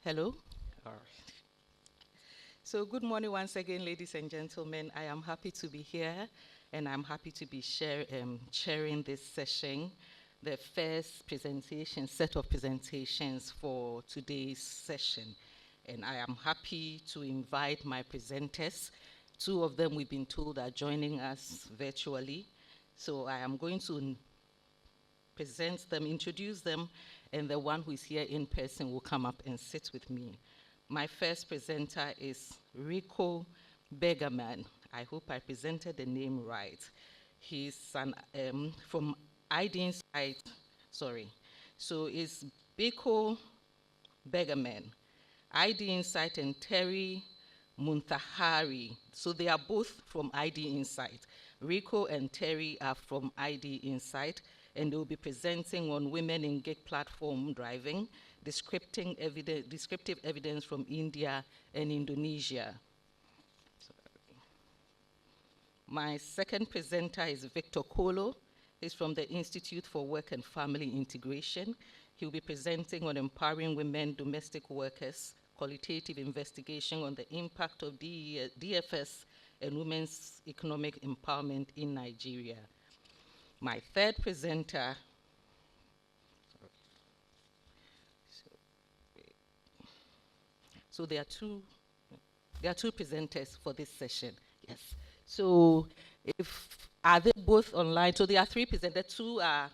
Hello. All right. So good morning once again, ladies and gentlemen. I am happy to be here, and I'm happy to be chairing this session, the first set of presentations for today's session. And I am happy to invite my presenters. Two of them, we've been told, are joining us virtually. So I am going to present them, introduce them, and the one who is here in person will come up and sit with me. My first presenter is Rico Bergemann. I hope I presented the name right. He's from IDinsight, sorry. So it's Rico Bergemann, IDinsight, and Terry Muthahhari. So they are both from IDinsight. Rico and Terry are from IDinsight, and they'll be presenting on women in gig platform driving, descriptive evidence from India and Indonesia. My second presenter is Victor Kolo. He's from the Institute for Work and Family Integration. He'll be presenting on empowering women, domestic workers, qualitative investigation on the impact of DFS and women's economic empowerment in Nigeria. My third presenter, so there are two presenters for this session, yes. So are they both online? So there are three presenters,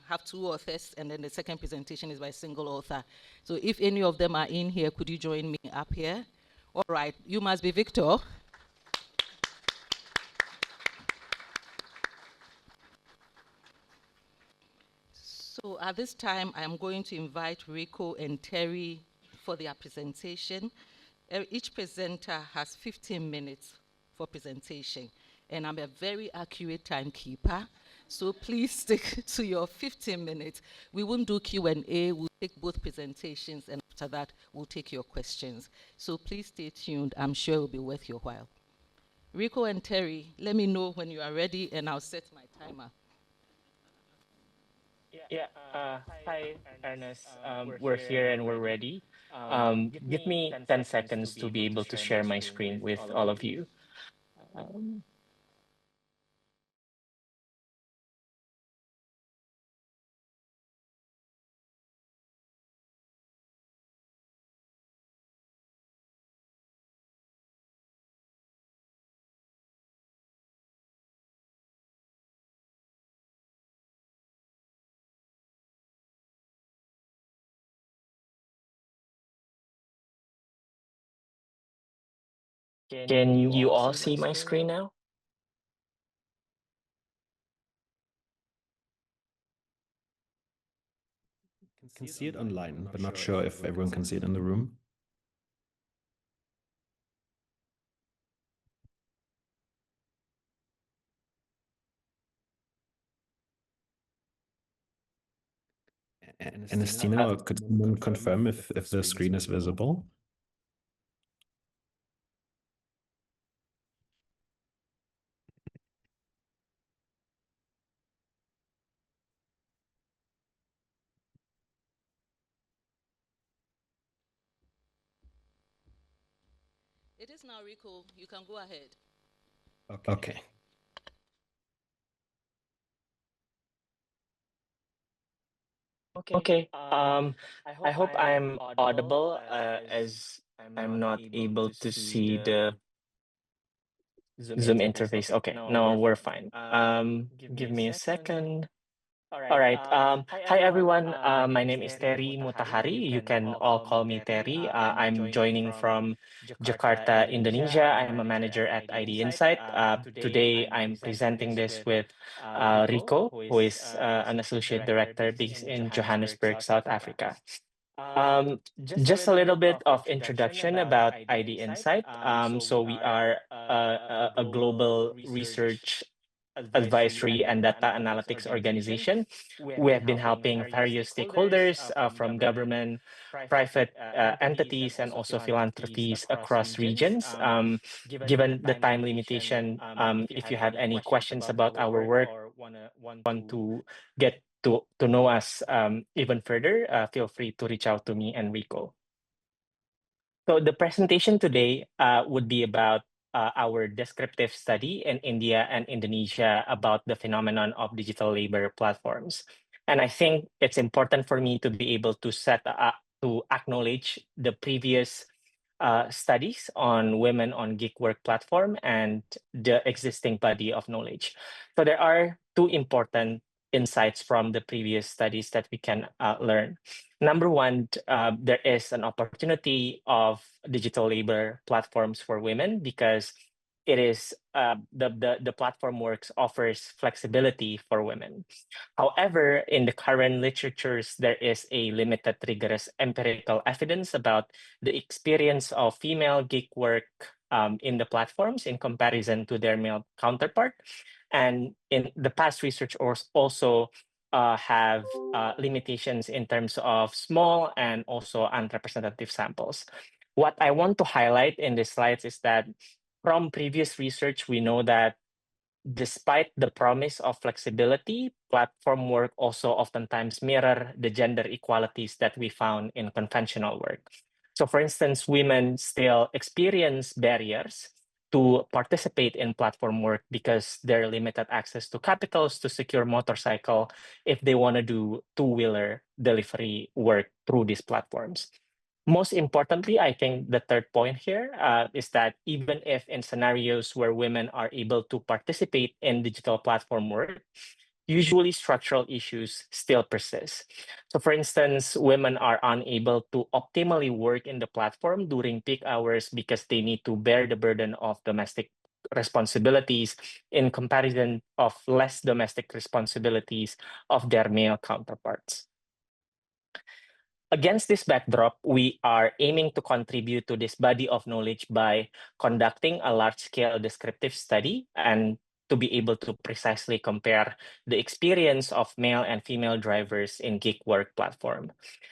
have two authors, and then the second presentation is by a single author. So if any of them are in here, could you join me up here? All right, you must be Victor. So at this time, I am going to invite Rico and Terry for their presentation. Each presenter has 15 minutes for presentation, and I'm a very accurate timekeeper, so please stick to your 15 minutes. We won't do Q&A, we'll take both presentations, and after that, we'll take your questions. So please stay tuned, I'm sure it will be worth your while. Rico and Terry, let me know when you are ready, and I'll set my timer. Yeah. Hi, Ernest. We're here and we're ready. Give me 10 seconds to be able to share my screen with all of you. Um, can you all see my screen now? Can see it online, but not sure if everyone can see it in the room. Ernestina, could someone confirm if the screen is visible? It is now, Rico, you can go ahead. Okay. Okay. I hope I'm audible as I'm not able to see the Zoom interface. Okay, no, we're fine. Give me a second. All right. Hi, everyone. My name is Terry Muthahhari. You can all call me Terry. I'm joining from Jakarta, Indonesia. I'm a manager at IDinsight. Today, I'm presenting this with Rico, who is an associate director based in Johannesburg, South Africa. Just a little bit of introduction about IDinsight. So we are a global research advisory and data analytics organization. We have been helping various stakeholders from government, private entities, and also philanthropies across regions. Given the time limitation, if you have any questions about our work, want to get to know us even further, feel free to reach out to me and Rico. So the presentation today would be about our descriptive study in India and Indonesia about the phenomenon of digital labor platforms. And I think it's important for me to be able to to acknowledge the previous studies on women on gig work platform and the existing body of knowledge. So there are two important insights from the previous studies that we can learn. Number one, there is an opportunity of digital labor platforms for women because it is the platform works offers flexibility for women. However, in the current literatures, there is a limited rigorous empirical evidence about the experience of female gig work in the platforms in comparison to their male counterpart. And in the past research also have limitations in terms of small and also unrepresentative samples. What I want to highlight in these slides is that from previous research, we know that despite the promise of flexibility, platform work also oftentimes mirror the gender equalities that we found in conventional work. So for instance, women still experience barriers to participate in platform work because they're limited access to capitals to secure motorcycle if they want to do two-wheeler delivery work through these platforms. Most importantly, I think the third point here is that even if in scenarios where women are able to participate in digital platform work, usually structural issues still persist. So for instance, women are unable to optimally work in the platform during peak hours because they need to bear the burden of domestic responsibilities in comparison of less domestic responsibilities of their male counterparts. Against this backdrop, we are aiming to contribute to this body of knowledge by conducting a large-scale descriptive study and to be able to precisely compare the experience of male and female drivers in gig work platform.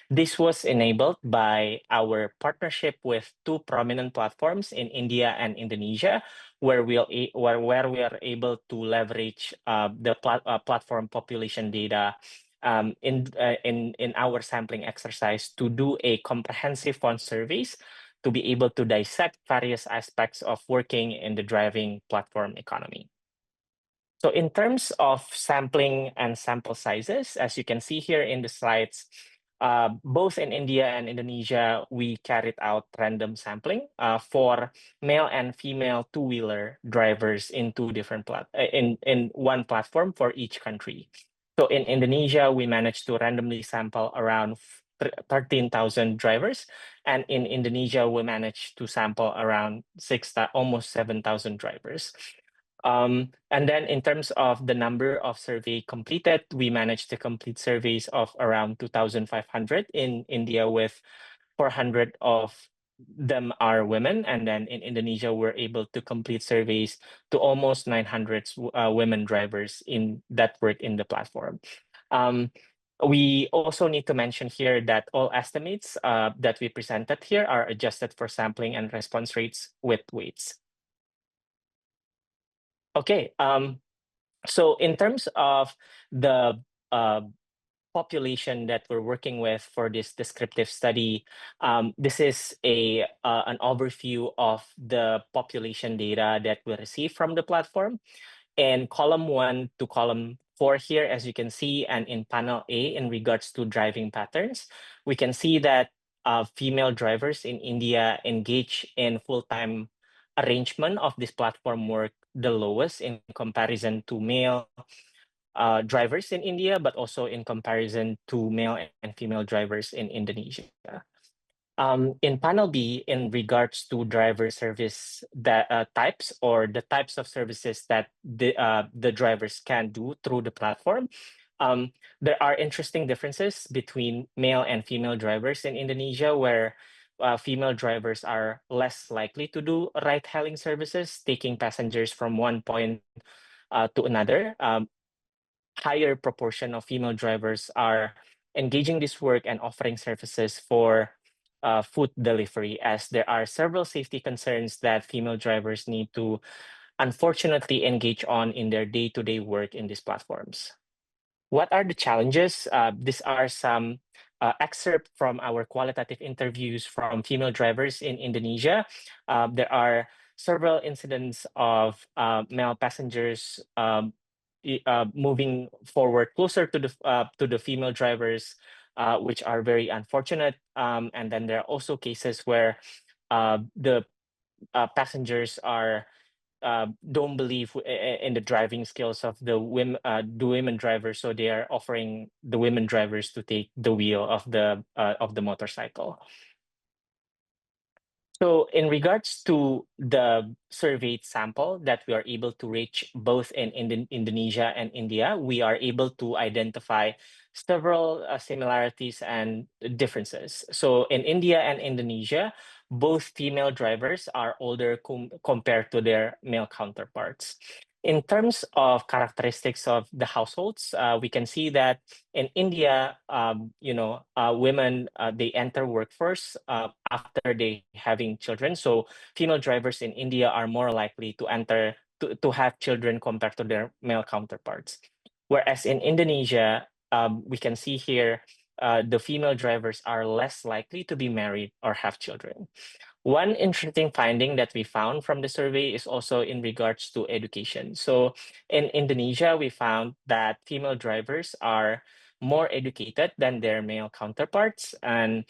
This was enabled by our partnership with two prominent platforms in India and Indonesia, where we are able to leverage the platform population data in our sampling exercise to do a comprehensive font surveys to be able to dissect various aspects of working in the driving platform economy. So in terms of sampling and sample sizes, as you can see here in the slides, both in India and Indonesia, we carried out random sampling for male and female two-wheeler drivers in two different in one platform for each country. So in Indonesia, we managed to randomly sample around 13,000 drivers, and in Indonesia, we managed to sample around almost 7,000 drivers. And then in terms of the number of survey completed, we managed to complete surveys of around 2,500 in India, with 400 of them are women. And then in Indonesia, we're able to complete surveys to almost 900 women drivers in that work in the platform. We also need to mention here that all estimates that we presented here are adjusted for sampling and response rates with weights. Okay, so in terms of the population that we're working with for this descriptive study, this is an overview of the population data that we receive from the platform. In column 1 to column 4 here, as you can see, and in panel A in regards to driving patterns, we can see that female drivers in India engage in full-time arrangement of this platform work the lowest in comparison to male drivers in India, but also in comparison to male and female drivers in Indonesia. In panel B, in regards to driver service types or the types of services that the drivers can do through the platform, there are interesting differences between male and female drivers in Indonesia, where female drivers are less likely to do ride-hailing services, taking passengers from one point to another. Higher proportion of female drivers are engaging this work and offering services for food delivery, as there are several safety concerns that female drivers need to unfortunately engage on in their day-to-day work in these platforms. What are the challenges? These are some excerpt from our qualitative interviews from female drivers in Indonesia. There are several incidents of male passengers moving forward closer to the female drivers, which are very unfortunate. And then there are also cases where the passengers are don't believe in the driving skills of the women drivers, so they are offering the women drivers to take the wheel of the motorcycle. So in regards to the surveyed sample that we are able to reach both in Indonesia and India, we are able to identify several similarities and differences. So in India and Indonesia, both female drivers are older compared to their male counterparts. In terms of characteristics of the households, we can see that in India, women they enter workforce after they having children. So female drivers in India are more likely to enter to have children compared to their male counterparts. Whereas in Indonesia, we can see here the female drivers are less likely to be married or have children. One interesting finding that we found from the survey is also in regards to education. So in Indonesia, we found that female drivers are more educated than their male counterparts. And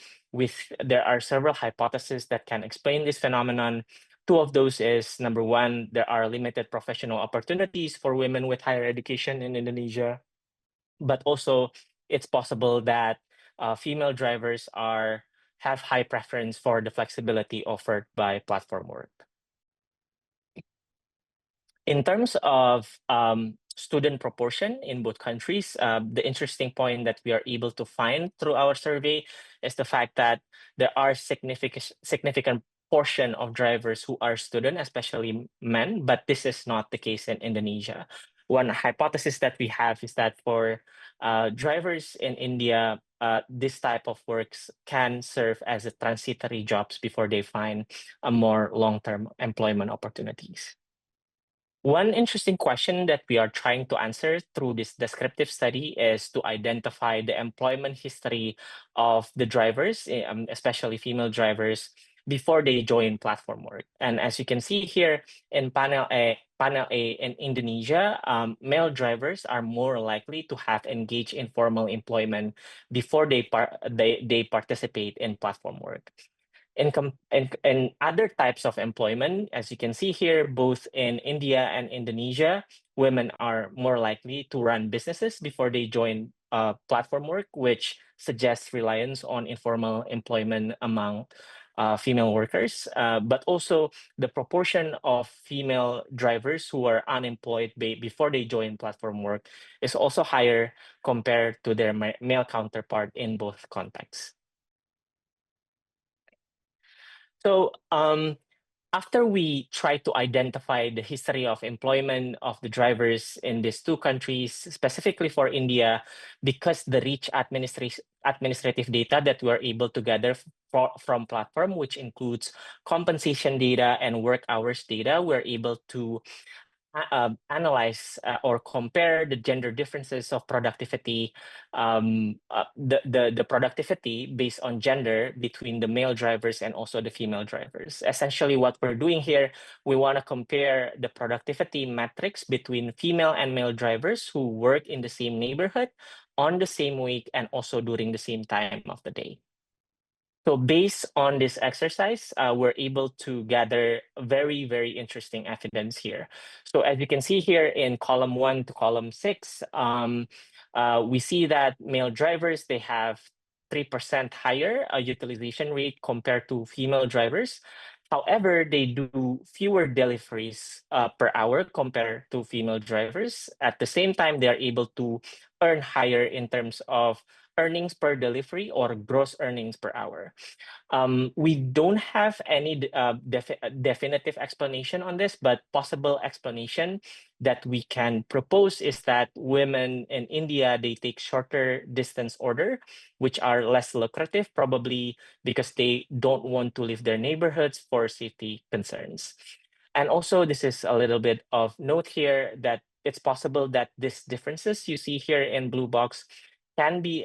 there are several hypotheses that can explain this phenomenon. Two of those is, number one, there are limited professional opportunities for women with higher education in Indonesia. But also, it's possible that female drivers have high preference for the flexibility offered by platform work. In terms of student proportion in both countries, the interesting point that we are able to find through our survey is the fact that there are significant portion of drivers who are student, especially men, but this is not the case in Indonesia. One hypothesis that we have is that for drivers in India, this type of works can serve as a transitory jobs before they find a more long-term employment opportunities. One interesting question that we are trying to answer through this descriptive study is to identify the employment history of the drivers, especially female drivers, before they join platform work. And as you can see here in panel A in Indonesia, male drivers are more likely to have engaged in formal employment before they participate in platform work. In other types of employment, as you can see here, both in India and Indonesia, women are more likely to run businesses before they join platform work, which suggests reliance on informal employment among female workers. But also the proportion of female drivers who are unemployed before they join platform work is also higher compared to their male counterpart in both contexts. So after we try to identify the history of employment of the drivers in these two countries, specifically for India, because the rich administrative data that we are able to gather from platform, which includes compensation data and work hours data, we're able to analyze or compare the gender differences of productivity, the productivity based on gender between the male drivers and also the female drivers. Essentially, what we're doing here, we want to compare the productivity metrics between female and male drivers who work in the same neighborhood on the same week and also during the same time of the day. So based on this exercise, we're able to gather very, very interesting evidence here. So as you can see here in column 1 to column 6, we see that male drivers, they have 3% higher utilization rate compared to female drivers. However, they do fewer deliveries per hour compared to female drivers. At the same time, they are able to earn higher in terms of earnings per delivery or gross earnings per hour. We don't have any definitive explanation on this, but possible explanation that we can propose is that women in India, they take shorter distance order, which are less lucrative, probably because they don't want to leave their neighborhoods for safety concerns. And also, this is a little bit of note here that it's possible that these differences you see here in blue box can be,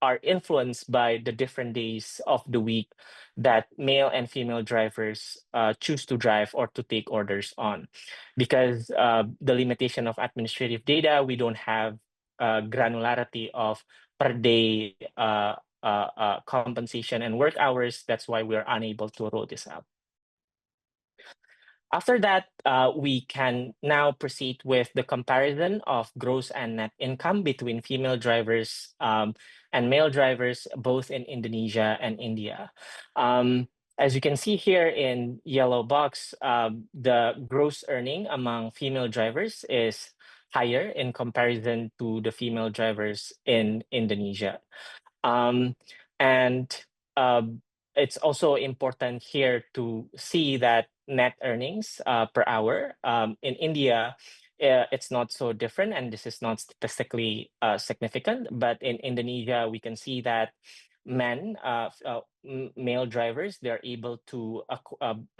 are influenced by the different days of the week that male and female drivers choose to drive or to take orders on. Because the limitation of administrative data, we don't have granularity of per day compensation and work hours. That's why we're unable to roll this out. After that, we can now proceed with the comparison of gross and net income between female drivers and male drivers, both in Indonesia and India. As you can see here in yellow box, the gross earning among female drivers is higher in comparison to the female drivers in Indonesia. And it's also important here to see that net earnings per hour in India, it's not so different, and this is not statistically significant. But in Indonesia, we can see that male drivers, they're able to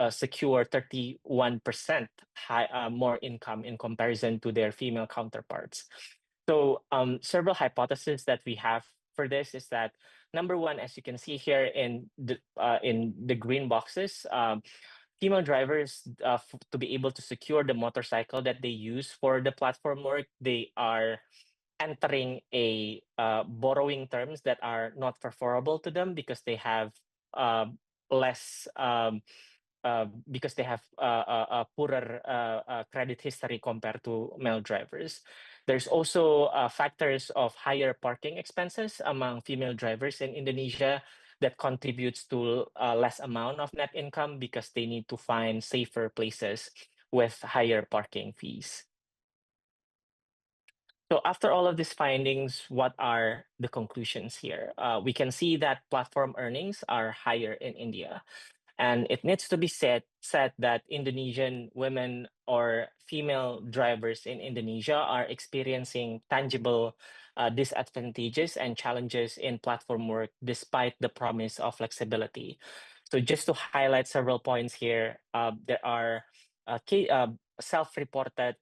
secure 31% more income in comparison to their female counterparts. So several hypotheses that we have for this is that number one, as you can see here in the green boxes, female drivers to be able to secure the motorcycle that they use for the platform work, they are entering a borrowing terms that are not preferable to them because they have less because they have a poorer credit history compared to male drivers. There's also factors of higher parking expenses among female drivers in Indonesia that contributes to less amount of net income because they need to find safer places with higher parking fees. So after all of these findings, what are the conclusions here? We can see that platform earnings are higher in India. And it needs to be said that Indonesian women or female drivers in Indonesia are experiencing tangible disadvantages and challenges in platform work despite the promise of flexibility. So just to highlight several points here, there are self-reported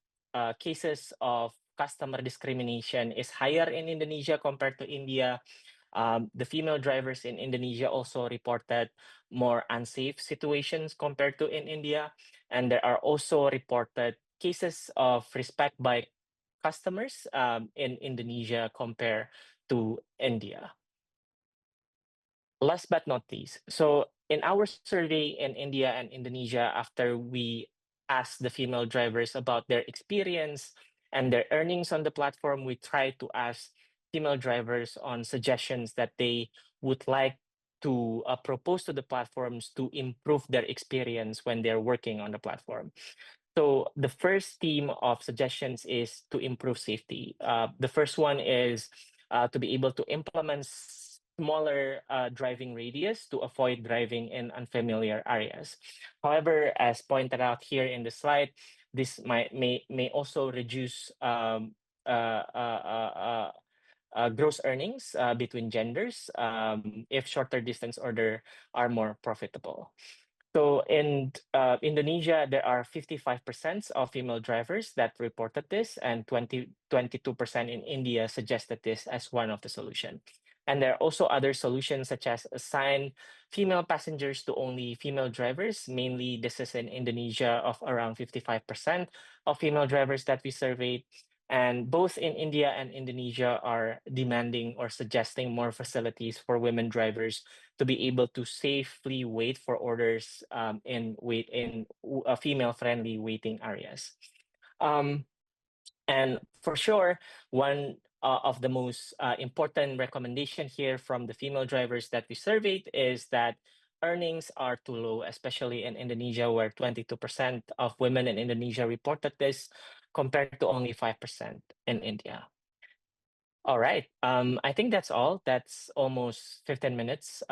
cases of customer discrimination is higher in Indonesia compared to India. The female drivers in Indonesia also reported more unsafe situations compared to in India. And there are also reported cases of respect by customers in Indonesia compared to India. Last but not least, so in our survey in India and Indonesia, after we asked the female drivers about their experience and their earnings on the platform, we tried to ask female drivers on suggestions that they would like to propose to the platforms to improve their experience when they're working on the platform. So the first theme of suggestions is to improve safety. The first one is to be able to implement smaller driving radius to avoid driving in unfamiliar areas. However, as pointed out here in the slide, this may also reduce gross earnings between genders if shorter distance order are more profitable. So in Indonesia, there are 55% of female drivers that reported this, and 22% in India suggested this as one of the solutions. And there are also other solutions such as assign female passengers to only female drivers. Mainly, this is in Indonesia of around 55% of female drivers that we surveyed. And both in India and Indonesia are demanding or suggesting more facilities for women drivers to be able to safely wait for orders in female-friendly waiting areas. And for sure, one of the most important recommendation here from the female drivers that we surveyed is that earnings are too low, especially in Indonesia, where 22% of women in Indonesia reported this, compared to only 5% in India. All right. I think that's all. That's almost 15 minutes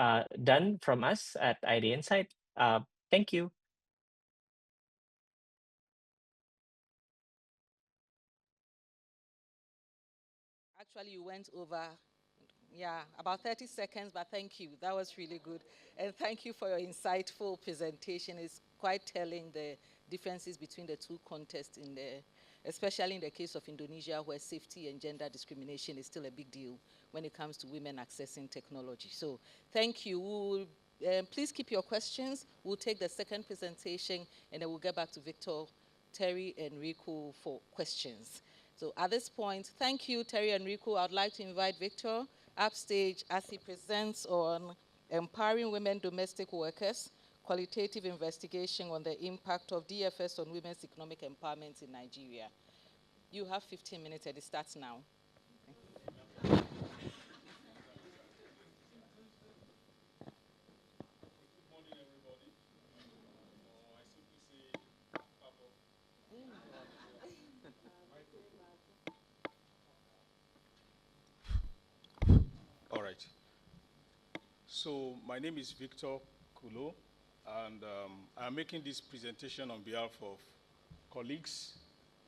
done from us at IDinsight. Thank you. Actually, you went over, yeah, about 30 seconds, but thank you. That was really good. And thank you for your insightful presentation. It's quite telling the differences between the two contests in especially in the case of Indonesia, where safety and gender discrimination is still a big deal when it comes to women accessing technology. So thank you. Please keep your questions. We'll take the second presentation, and then we'll get back to Victor, Terry, and Rico for questions. So at this point, thank you, Terry and Rico. I'd like to invite Victor upstage as he presents on empowering women domestic workers, qualitative investigation on the impact of DFS on women's economic empowerment in Nigeria. You have 15 minutes and it starts now. All right. So my name is Victor Kolo, and I'm making this presentation on behalf of colleagues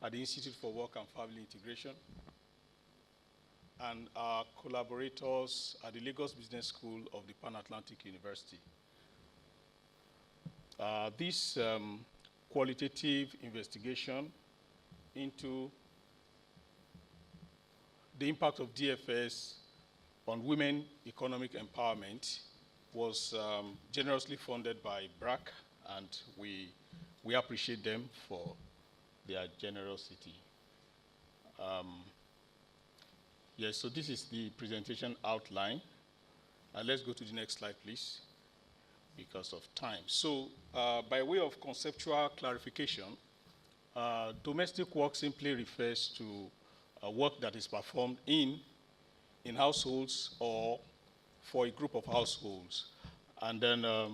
at the Institute for Work and Family Integration and our collaborators at the Lagos Business School of the Pan-Atlantic University. This qualitative investigation into the impact of DFS on women economic empowerment was generously funded by BRAC, and we appreciate them for their generosity. Yes, so this is the presentation outline. Let's go to the next slide, please, because of time. So by way of conceptual clarification, domestic work simply refers to work that is performed in households or for a group of households. And then a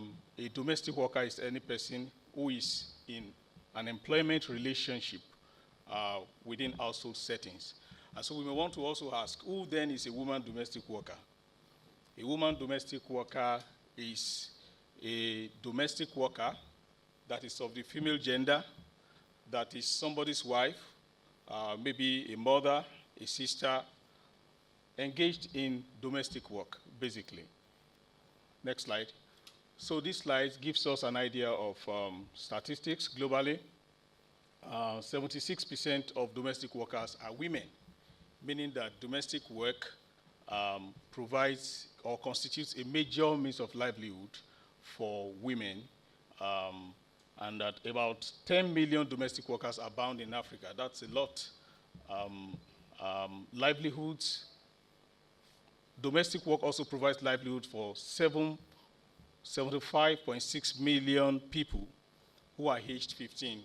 domestic worker is any person who is in an employment relationship within household settings. And so we may want to also ask, who then is a woman domestic worker? A woman domestic worker is a domestic worker that is of the female gender, that is somebody's wife, maybe a mother, a sister, engaged in domestic work, basically. Next slide. So this slide gives us an idea of statistics globally. 76% of domestic workers are women, meaning that domestic work provides or constitutes a major means of livelihood for women, and that about 10 million domestic workers are bound in Africa. That's a lot. Livelihoods. Domestic work also provides livelihood for 75.6 million people who are aged 15.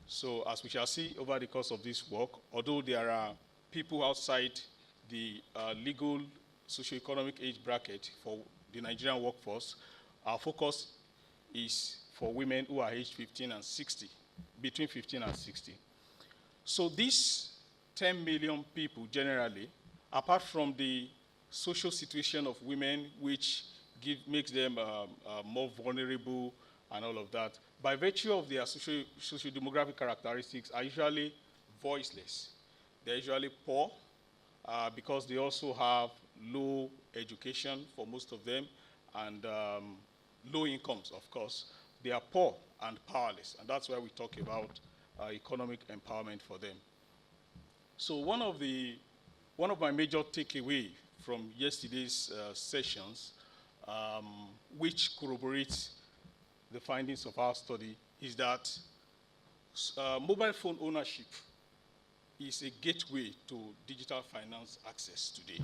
So as we shall see over the course of this work, although there are people outside the legal socioeconomic age bracket for the Nigerian workforce, our focus is for women who are aged 15 and 60, between 15 and 60. So these 10 million people generally, apart from the social situation of women, which makes them more vulnerable and all of that, by virtue of their socio-demographic characteristics, are usually voiceless. They're usually poor because they also have low education for most of them and low incomes, of course. They are poor and powerless, and that's why we talk about economic empowerment for them. So one of my major takeaways from yesterday's sessions, which corroborates the findings of our study, is that mobile phone ownership is a gateway to digital finance access today.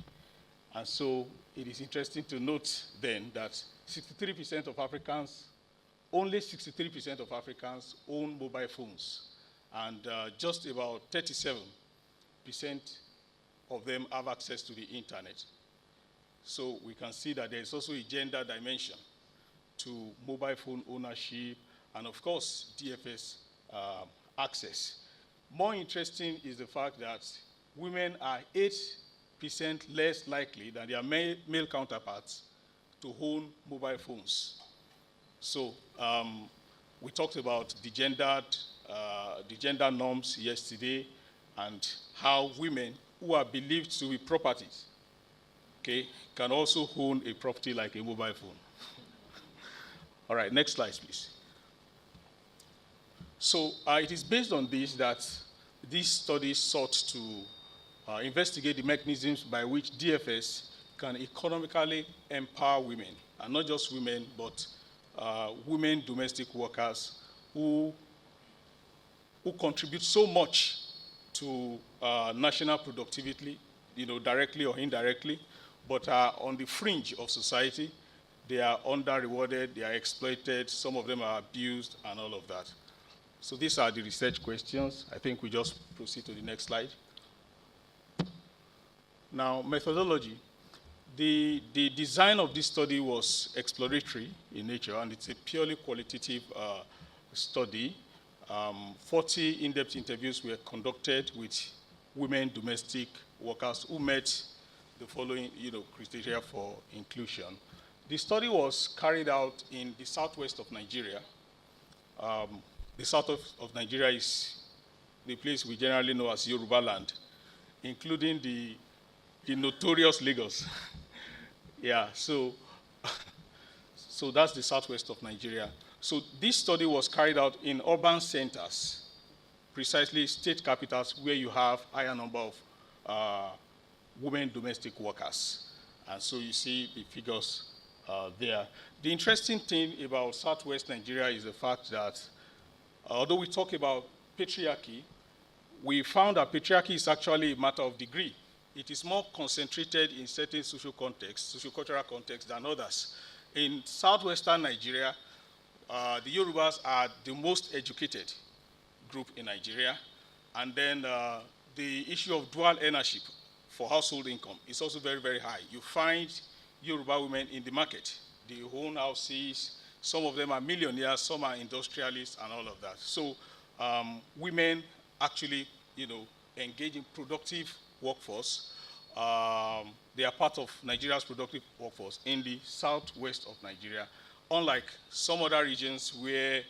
And so it is interesting to note then that 63% of Africans, only 63% of Africans own mobile phones, and just about 37% of them have access to the internet. So we can see that there is also a gender dimension to mobile phone ownership and, of course, DFS access. More interesting is the fact that women are 8% less likely than their male counterparts to own mobile phones. So we talked about the gender norms yesterday and how women who are believed to be properties, okay, can also own a property like a mobile phone. All right, next slide, please. So it is based on this that this study sought to investigate the mechanisms by which DFS can economically empower women, and not just women, but women domestic workers who contribute so much to national productivity, directly or indirectly, but are on the fringe of society. They are under-rewarded, they are exploited, some of them are abused, and all of that. So these are the research questions. I think we just proceed to the next slide. Now, methodology. The design of this study was exploratory in nature, and it's a purely qualitative study. 40 in-depth interviews were conducted with women domestic workers who met the following criteria for inclusion. The study was carried out in the southwest of Nigeria. The south of Nigeria is the place we generally know as Yoruba land, including the notorious Lagos. Yeah, so that's the southwest of Nigeria. So this study was carried out in urban centers, precisely state capitals where you have higher number of women domestic workers. And so you see the figures there. The interesting thing about southwest Nigeria is the fact that although we talk about patriarchy, we found that patriarchy is actually a matter of degree. It is more concentrated in certain social contexts, sociocultural contexts than others. In southwestern Nigeria, the Yorubas are the most educated group in Nigeria. And then the issue of dual ownership for household income is also very, very high. You find Yoruba women in the market. They own houses. Some of them are millionaires, some are industrialists, and all of that. So women actually, engage in productive workforce. They are part of Nigeria's productive workforce in the southwest of Nigeria, unlike some other regions where,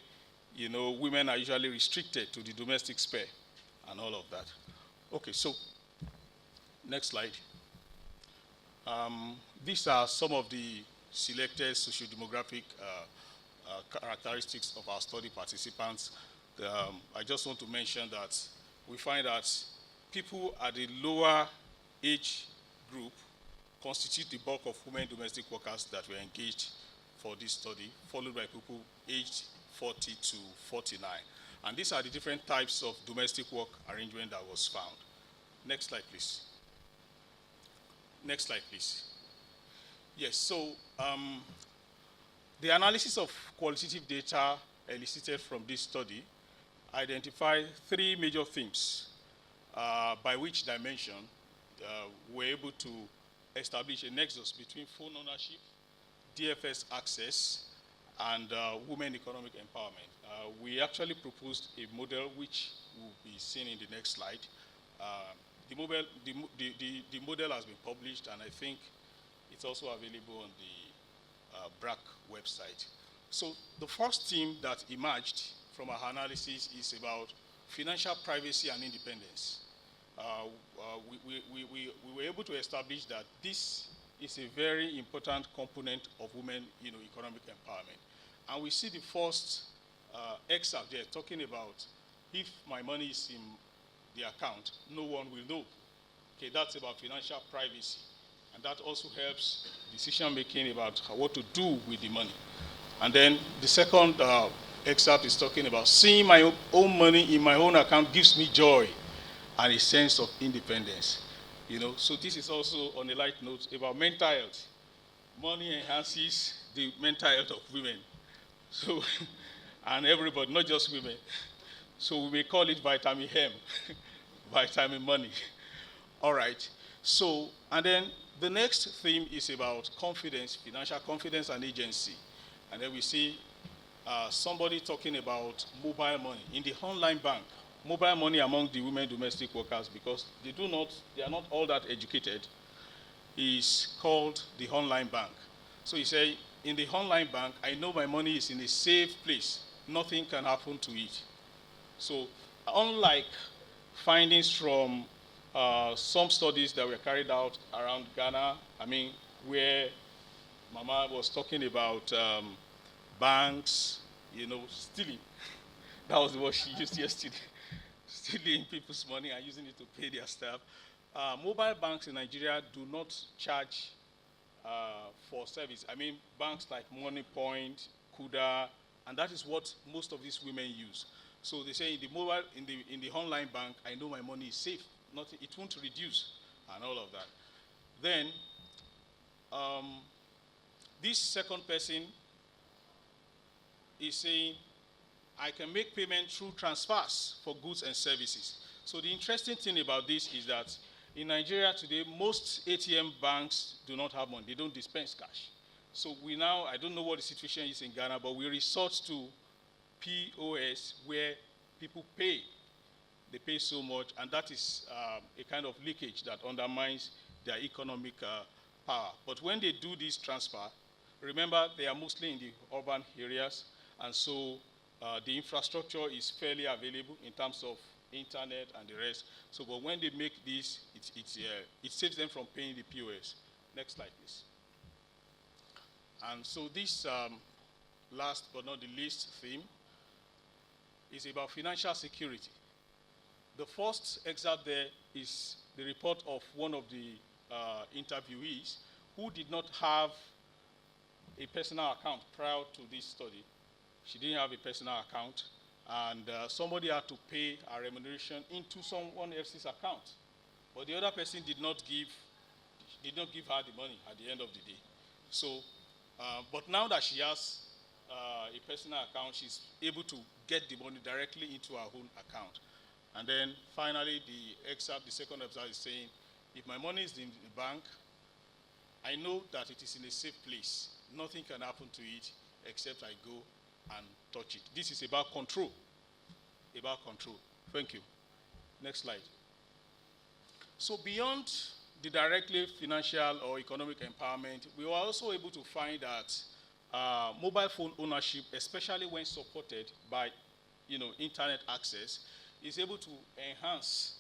women are usually restricted to the domestic sphere and all of that. Okay, so next slide. These are some of the selected socio-demographic characteristics of our study participants. I just want to mention that we find that people at the lower age group constitute the bulk of women domestic workers that were engaged for this study, followed by people aged 40 to 49. And these are the different types of domestic work arrangement that was found. Next slide, please. Next slide, please. Yes, so the analysis of qualitative data elicited from this study identified three major themes by which dimension we're able to establish a nexus between phone ownership, DFS access, and women economic empowerment. We actually proposed a model which will be seen in the next slide. The model has been published, and I think it's also available on the BRAC website. So the first theme that emerged from our analysis is about financial privacy and independence. We were able to establish that this is a very important component of women economic empowerment. And we see the first excerpt there talking about if my money is in the account, no one will know. Okay, that's about financial privacy. And that also helps decision making about what to do with the money. And then the second excerpt is talking about seeing my own money in my own account gives me joy and a sense of independence. So this is also on a light note about mental health. Money enhances the mental health of women. So, and everybody, not just women. So we may call it vitamin M, vitamin money. All right. So, and then the next theme is about confidence, financial confidence and agency. And then we see somebody talking about mobile money in the online bank. Mobile money among the women domestic workers, because they are not all that educated, is called the online bank. So you say, in the online bank, I know my money is in a safe place. Nothing can happen to it. So unlike findings from some studies that were carried out around Ghana, where Mama was talking about banks, stealing. That was the word she used yesterday. stealing people's money and using it to pay their staff. Mobile banks in Nigeria do not charge for service. I mean, banks like MoneyPoint, Kuda, and that is what most of these women use. So they say in the mobile, in the online bank, I know my money is safe. Nothing, it won't reduce, and all of that. Then, this second person is saying, I can make payment through transfers for goods and services. So the interesting thing about this is that in Nigeria today, most ATM banks do not have money. They don't dispense cash. So we now, I don't know what the situation is in Ghana, but we resort to POS where people pay. They pay so much, and that is a kind of leakage that undermines their economic power. But when they do this transfer, remember they are mostly in the urban areas, and so the infrastructure is fairly available in terms of internet and the rest. So, but when they make this, it saves them from paying the POS. Next slide, please. And so this last but not the least theme is about financial security. The first excerpt there is the report of one of the interviewees who did not have a personal account prior to this study. She didn't have a personal account, and somebody had to pay her remuneration into someone else's account. But the other person did not give her the money at the end of the day. So, but now that she has a personal account, she's able to get the money directly into her own account. And then finally, the second excerpt is saying, if my money is in the bank, I know that it is in a safe place. Nothing can happen to it except I go and touch it. This is about control. About control. Thank you. Next slide. So beyond the directly financial or economic empowerment, we were also able to find that mobile phone ownership, especially when supported by internet access, is able to enhance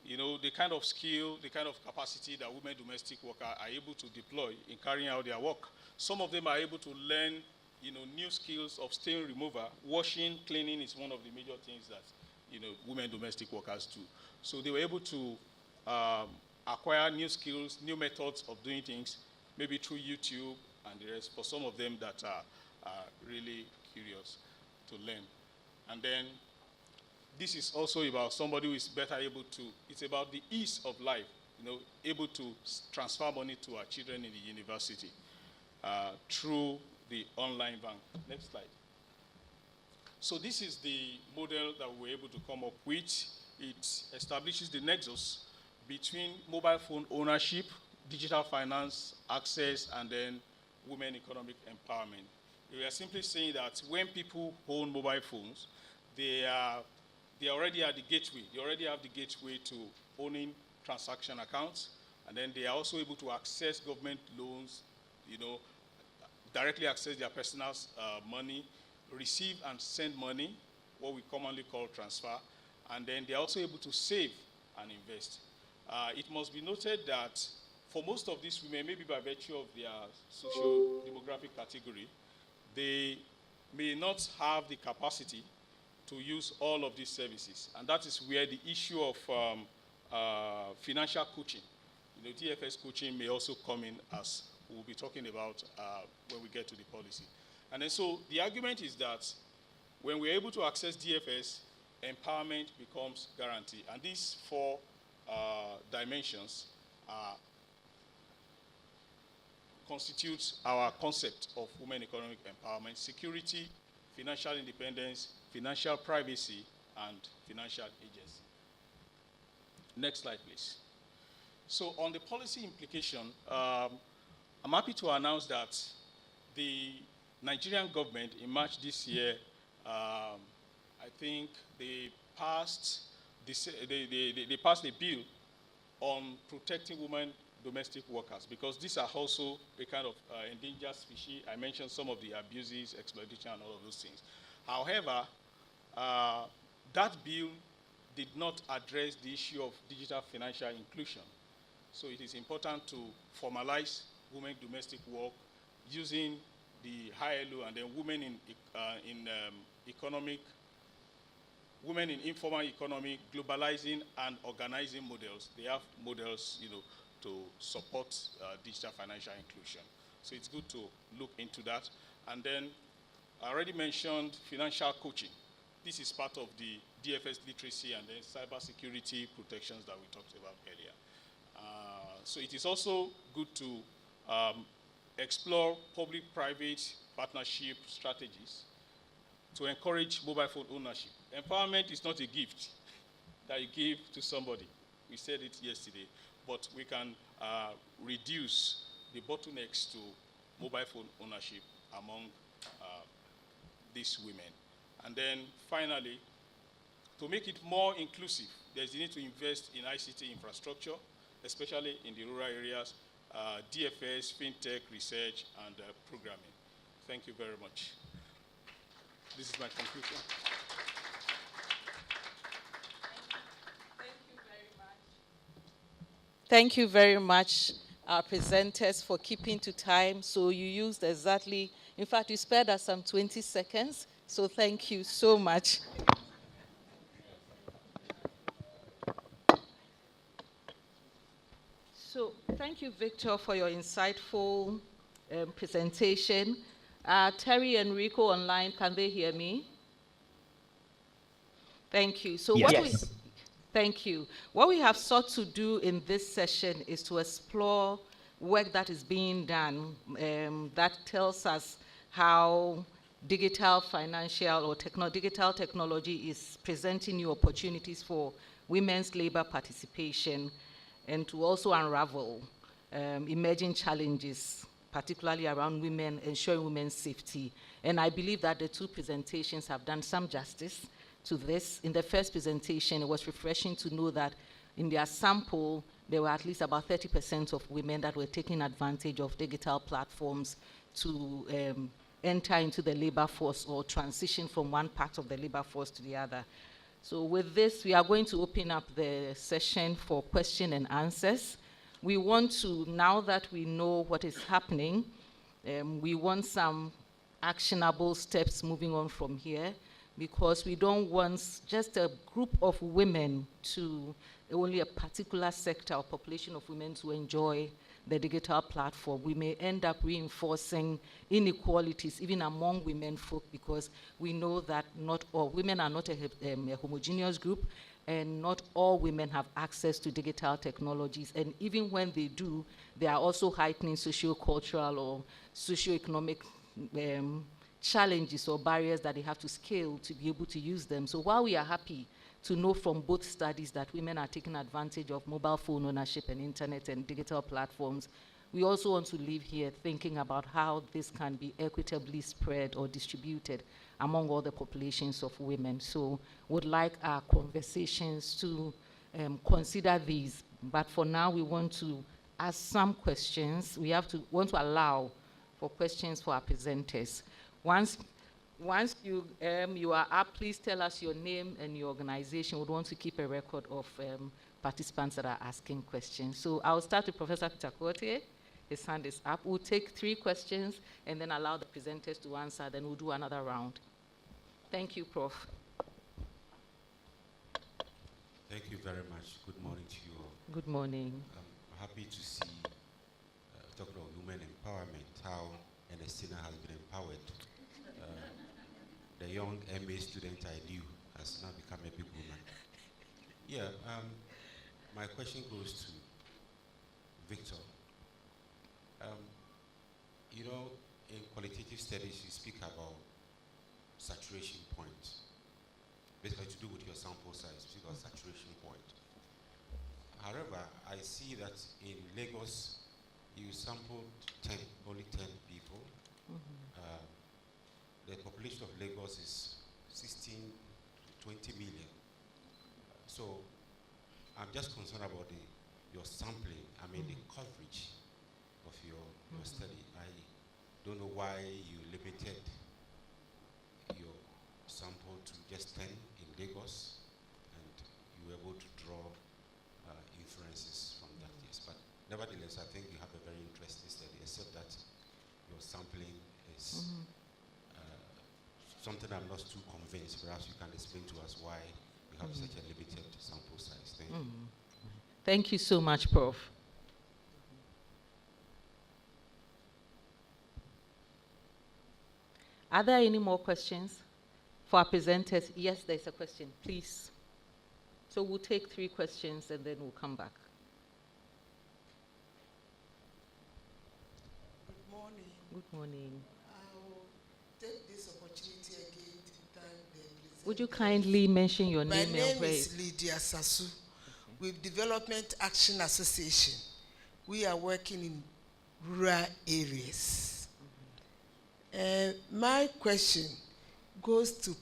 the kind of skill, the kind of capacity that women domestic workers are able to deploy in carrying out their work. Some of them are able to learn new skills of stain remover. Washing, cleaning is one of the major things that women domestic workers do. So they were able to acquire new skills, new methods of doing things, maybe through YouTube and the rest, for some of them that are really curious to learn. And then this is also about somebody who is better able to, it's about the ease of life, able to transfer money to our children in the university through the online bank. Next slide. So this is the model that we were able to come up with. It establishes the nexus between mobile phone ownership, digital finance, access, and then women economic empowerment. We are simply saying that when people own mobile phones, they already are the gateway. They already have the gateway to owning transaction accounts, and then they are also able to access government loans, directly access their personal money, receive and send money, what we commonly call transfer, and then they are also able to save and invest. It must be noted that for most of these women, maybe by virtue of their socio-demographic category, they may not have the capacity to use all of these services. And that is where the issue of financial coaching, DFS coaching may also come in, as we'll be talking about when we get to the policy. And then so the argument is that when we're able to access DFS, empowerment becomes guaranteed. And these four dimensions constitute our concept of women economic empowerment: security, financial independence, financial privacy, and financial agency. Next slide, please. So on the policy implication, I'm happy to announce that the Nigerian government in March this year, I think they passed a bill on protecting women domestic workers, because these are also a kind of endangered species. I mentioned some of the abuses, exploitation, and all of those things. However, that bill did not address the issue of digital financial inclusion. So it is important to formalize women domestic work using the ILO and then women in economic women in informal economy, globalizing and organizing models. They have models, to support digital financial inclusion. So it's good to look into that. And then I already mentioned financial coaching. This is part of the DFS literacy and then cybersecurity protections that we talked about earlier. So it is also good to explore public-private partnership strategies to encourage mobile phone ownership. Empowerment is not a gift that you give to somebody. We said it yesterday, but we can reduce the bottlenecks to mobile phone ownership among these women. And then finally, to make it more inclusive, there's the need to invest in ICT infrastructure, especially in the rural areas, DFS, fintech, research, and programming. Thank you very much. This is my conclusion. Thank you very much, our presenters, for keeping to time. So you used exactly, in fact, you spared us some 20 seconds. So thank you so much. So thank you, Victor, for your insightful presentation. Terry and Rico online, can they hear me? Thank you. So Yes. thank you. What we have sought to do in this session is to explore work that is being done that tells us how digital financial or digital technology is presenting new opportunities for women's labor participation, and to also unravel emerging challenges, particularly around women, ensuring women's safety. And I believe that the two presentations have done some justice to this. In the first presentation, it was refreshing to know that in their sample, there were at least about 30% of women that were taking advantage of digital platforms to enter into the labor force or transition from one part of the labor force to the other. So with this, we are going to open up the session for question and answers. We want to, now that we know what is happening, we want some actionable steps moving on from here, because we don't want just a group of women to, only a particular sector or population of women to enjoy the digital platform. We may end up reinforcing inequalities even among women folk, because we know that not all women are not a homogeneous group, and not all women have access to digital technologies. And even when they do, they are also heightening socio-cultural or socio-economic challenges or barriers that they have to scale to be able to use them. So while we are happy to know from both studies that women are taking advantage of mobile phone ownership and internet and digital platforms, we also want to leave here thinking about how this can be equitably spread or distributed among all the populations of women. So would like our conversations to consider these. But for now, we want to ask some questions. We want to allow for questions for our presenters. Once you are up, please tell us your name and your organization. We'd want to keep a record of participants that are asking questions. So I'll start with Professor Peter Quartier. His hand is up. We'll take 3 questions and then allow the presenters to answer, then we'll do another round. Thank you, Prof. Thank you very much. Good morning to you all. Good morning. I'm happy to see, talking about women empowerment, how Ernestina has been empowered. The young MA student I knew has now become a big woman. Yeah, my question goes to Victor. You know, in qualitative studies, you speak about saturation point. Basically, to do with your sample size, you speak about saturation point. However, I see that in Lagos, you sampled only 10 people. The population of Lagos is 16 to 20 million. So I'm just concerned about your sampling, the coverage of your study. I don't know why you limited your sample to just 10 in Lagos, and you were able to draw inferences from that, yes. But nevertheless, I think you have a very interesting study, except that your sampling is something I'm not too convinced. Perhaps you can explain to us why you have such a limited sample size. Thank you. Thank you so much, Prof. Are there any more questions for our presenters? Yes, there's a question, please. So we'll take 3 questions and then we'll come back. Good morning. Good morning. I'll take this opportunity again to thank the presenters. Would you kindly mention your My name and name where? is Lydia Sasu with Development Action Association. We are working in rural areas. My question goes to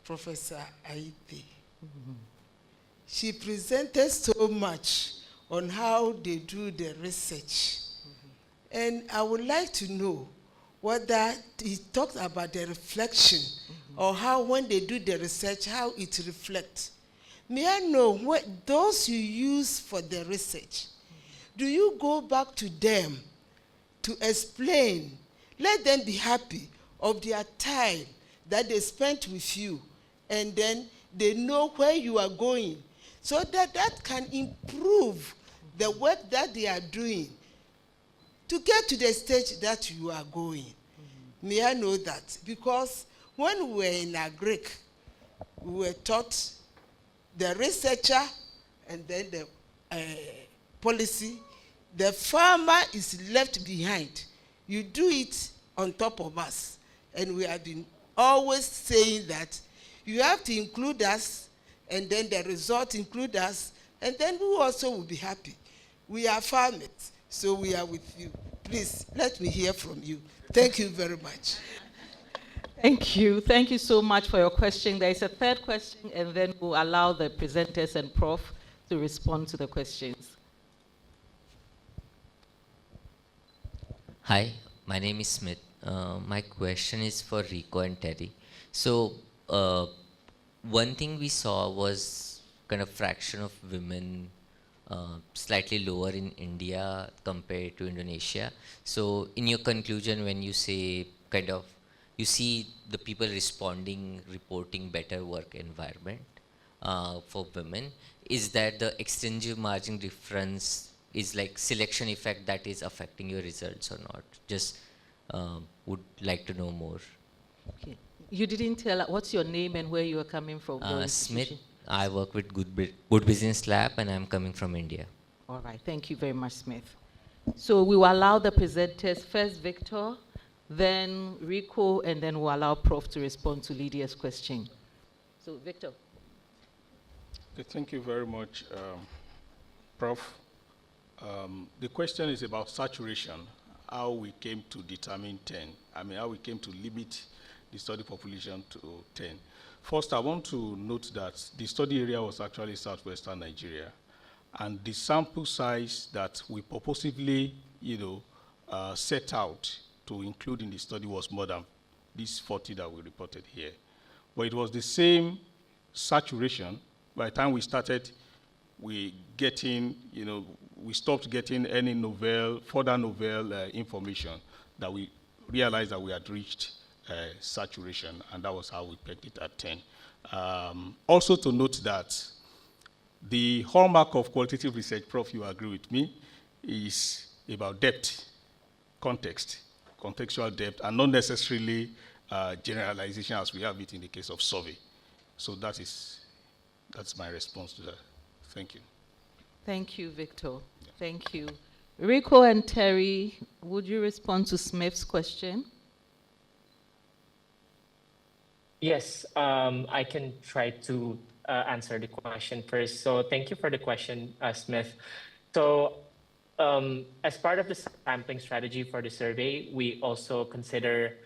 Professor Aite. She presented so much on how they do the research. And I would like to know whether he talked about the reflection or how when they do the research, how it reflects. May I know what those you use for the research, do you go back to them to explain, let them be happy of their time that they spent with you, and then they know where you are going, so that that can improve the work that they are doing to get to the stage that you are going? May I know that? Because when we were in Agric, we were taught the researcher and then the policy, the farmer is left behind. You do it on top of us. And we have been always saying that you have to include us, and then the result include us, and then we also will be happy. We are farmers, so we are with you. Please, let me hear from you. Thank you very much. Thank you. Thank you so much for your question. There is a 3rd question, and then we'll allow the presenters and Prof to respond to the questions. Hi, my name is Smith. My question is for Rico and Terry. So, one thing we saw was kind of fraction of women slightly lower in India compared to Indonesia. So, in your conclusion, when you say kind of, you see the people responding, reporting better work environment for women, is that the extrinsic margin difference is like selection effect that is affecting your results or not? Just would like to know more. Okay. You didn't tell us what's your name and where you are coming from. Smith. I work with Good Business Lab, and I'm coming from India. All right. Thank you very much, Smith. So we will allow the presenters, first Victor, then Rico, and then we'll allow Prof to respond to Lydia's question. So Victor. Okay, thank you very much, Prof. The question is about saturation, how we came to determine 10. How we came to limit the study population to 10. First, I want to note that the study area was actually southwestern Nigeria, and the sample size that we purposively, set out to include in the study was more than this 40 that we reported here. But it was the same saturation. By the time we started, we stopped getting any further novel information, that we realized that we had reached saturation, and that was how we pegged it at 10. Also to note that the hallmark of qualitative research, Prof, you agree with me, is about depth, contextual depth, and not necessarily generalization as we have it in the case of survey. So that's my response to that. Thank you. Thank you, Victor. Yeah. Thank you. Rico and Terry, would you respond to Smith's question? Yes, I can try to answer the question first. So thank you for the question, Smith. So as part of the sampling strategy for the survey, we also consider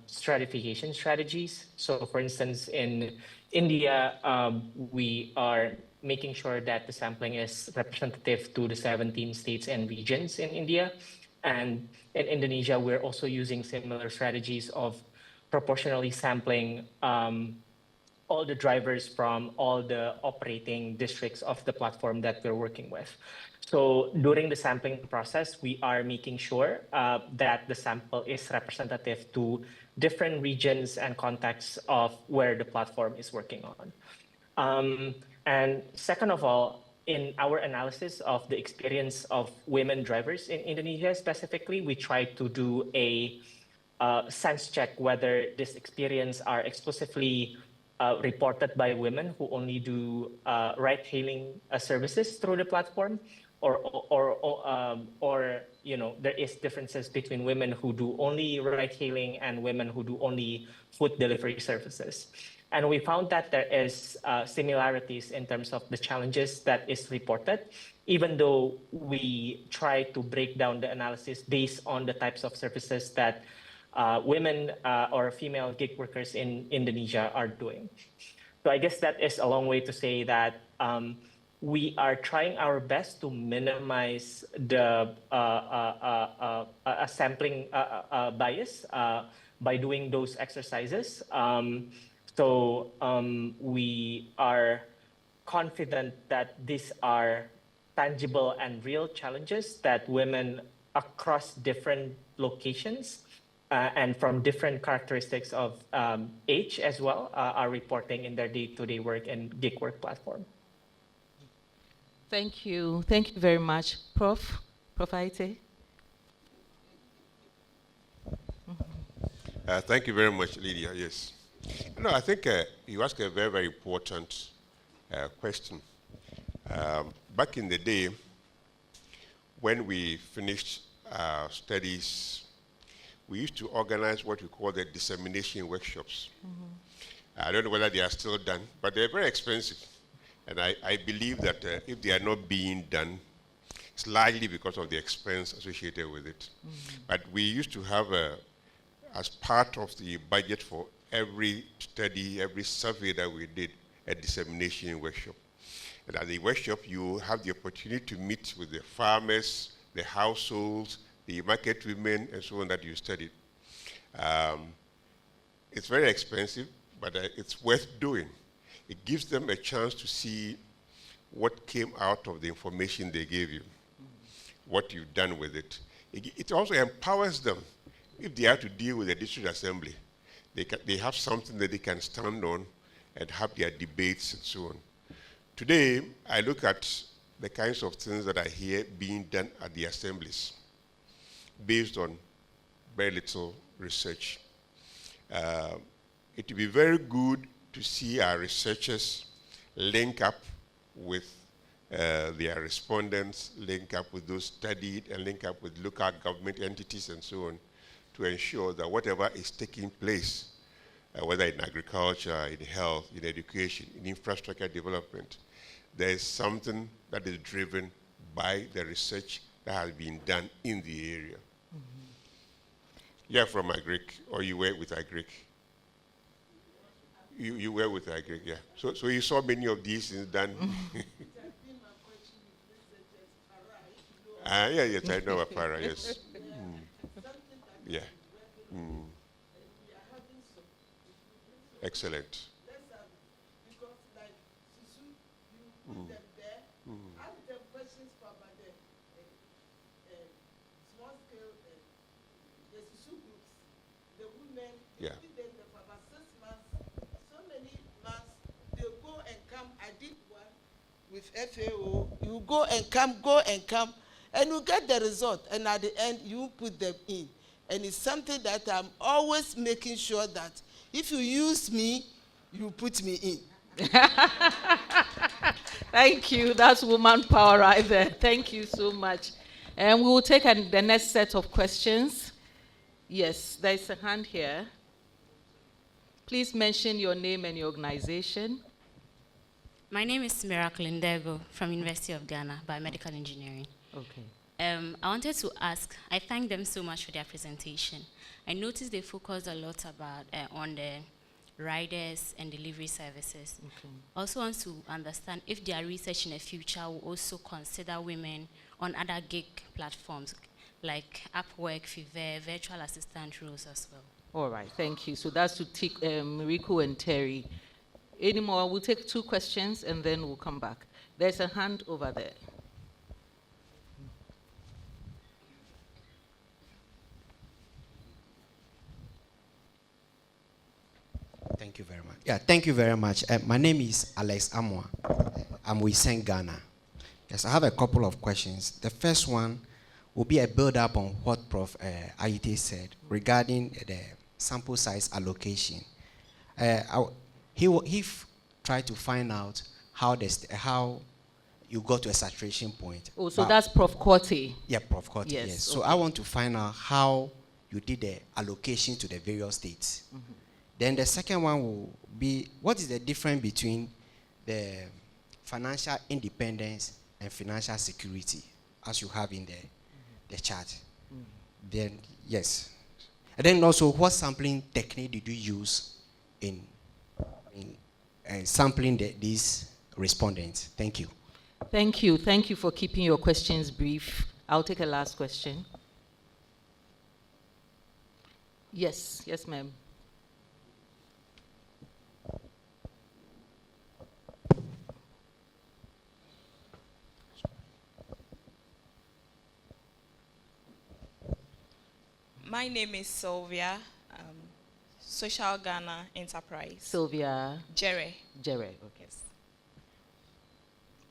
stratification strategies. So for instance, in India, we are making sure that the sampling is representative to the 17 states and regions in India. And in Indonesia, we're also using similar strategies of proportionally sampling all the drivers from all the operating districts of the platform that we're working with. So during the sampling process, we are making sure that the sample is representative to different regions and contexts of where the platform is working on. And second of all, in our analysis of the experience of women drivers in Indonesia specifically, we tried to do a sense check whether this experience are exclusively reported by women who only do ride-hailing services through the platform, or you know, there is differences between women who do only ride-hailing and women who do only food delivery services. And we found that there is similarities in terms of the challenges that is reported, even though we try to break down the analysis based on the types of services that women or female gig workers in Indonesia are doing. So I guess that is a long way to say that we are trying our best to minimize the sampling bias by doing those exercises. We are confident that these are tangible and real challenges that women across different locations and from different characteristics of age as well are reporting in their day-to-day work and gig work platform. Thank you. Thank you very much, Prof. Prof. Aite. Thank you very much, Lydia. Yes. No, I think you asked a very, very important question. Back in the day, when we finished our studies, we used to organize what we call the dissemination workshops. I don't know whether they are still done, but they're very expensive. And I believe that if they are not being done, it's largely because of the expense associated with it. But we used to have, as part of the budget for every study, every survey that we did, a dissemination workshop. And at the workshop, you have the opportunity to meet with the farmers, the households, the market women, and so on that you studied. It's very expensive, but it's worth doing. It gives them a chance to see what came out of the information they gave you, what you've done with it. It also empowers them. If they have to deal with the district assembly, they have something that they can stand on and have their debates and so on. Today, I look at the kinds of things that I hear being done at the assemblies based on very little research. It would be very good to see our researchers link up with their respondents, link up with those studied, and link up with local government entities and so on, to ensure that whatever is taking place, whether in agriculture, in health, in education, in infrastructure development, there is something that is driven by the research that has been done in the area. You're from Agric, or you work with Agric? You work with Agric, yeah. So you saw many of these things done. Yes, I know Afara, yes. Yeah. Excellent. Yeah. With FAO, you go and come, and you get the result, and at the end, you put them in. And it's something that I'm always making sure that if you use me, you put me in. Thank you. That's woman power right there. Thank you so much. And we will take the next set of questions. Yes, there's a hand here. Please mention your name and your organization. My name is Miracle Ndego from University of Ghana, Biomedical Engineering. Okay. I wanted to ask, I thank them so much for their presentation. I noticed they focused a lot about on the riders and delivery services. Okay. Also want to understand if their research in the future will also consider women on other gig platforms like Upwork, Fiverr, virtual assistant roles as well. All right, thank you. So that's to take Rico and Terry. any more? We'll take 2 questions and then we'll come back. There's a hand over there. Thank you very much. Yeah, thank you very much. My name is Alex Amwa. I'm with St. Ghana. Yes, I have a couple of questions. The first one will be a build-up on what Prof. Aite said regarding the sample size allocation. He tried to find out how you got to a saturation point. Oh, so that's Prof. Korte. Yeah, Prof. Korte, yes. Okay. So I want to find out how you did the allocation to the various states. Mm-hmm. Then the second one will be, what is the difference between the financial independence and financial security, as you have in the chart? Mm-hmm. Then, yes. And then also, what sampling technique did you use in sampling these respondents? Thank you. Thank you. Thank you for keeping your questions brief. I'll take a last question. Yes, yes, ma'am. My name is Sylvia, Social Ghana Enterprise. Sylvia. Jere. Jere, okay. Yes.